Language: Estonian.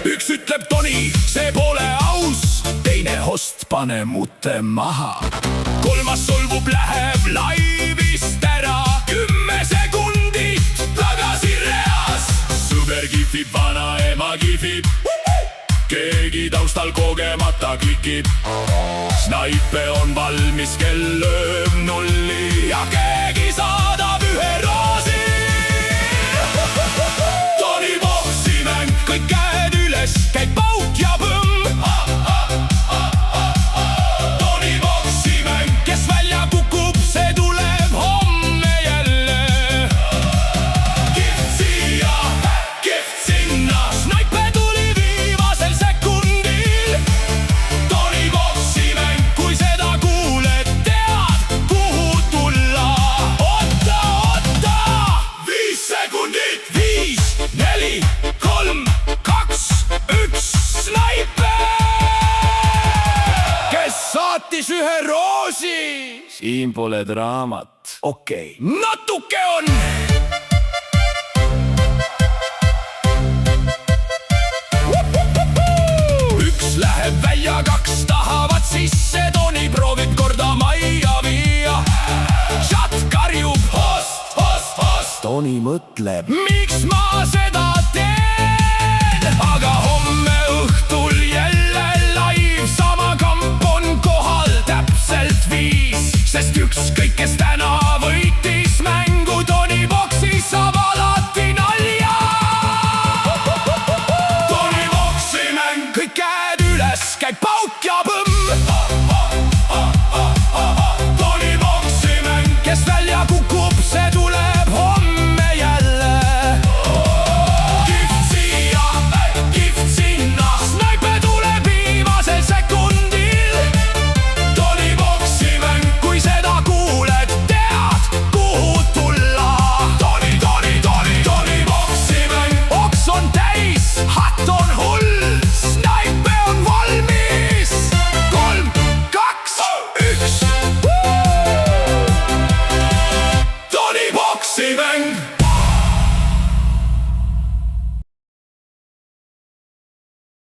üks ütleb Toni, see pole aus, teine host, pane mute maha. kolmas solvub, läheb laivist ära, 10 sekundit tagasi reas. sõber kihvib, vanaema kihvib, keegi taustal kogemata klikib. snaipe on valmis, kell lööb nulli ja keegi saadab ühe roosi. Toni poksimäng, kõik käed üles, käib pauk ja põmm. Toni poksimäng, kes välja kukub, see tuleb homme jälle. Kihvt siia, kihvt sinna, snaipe tuli viimasel sekundil. Toni poksimäng, kui seda kuuled, tead, kuhu tulla. Oota, 5 sekundit, 5, 4, 3, 2, 1, snaipe! Kes saatis ühe roosi? Siin pole draamat. Okei, natuke on! Üks läheb välja, 2 tahavad sisse, Toni proovib korda majja viia. Chat karjub, host, host, host. Toni mõtleb, miks ma seda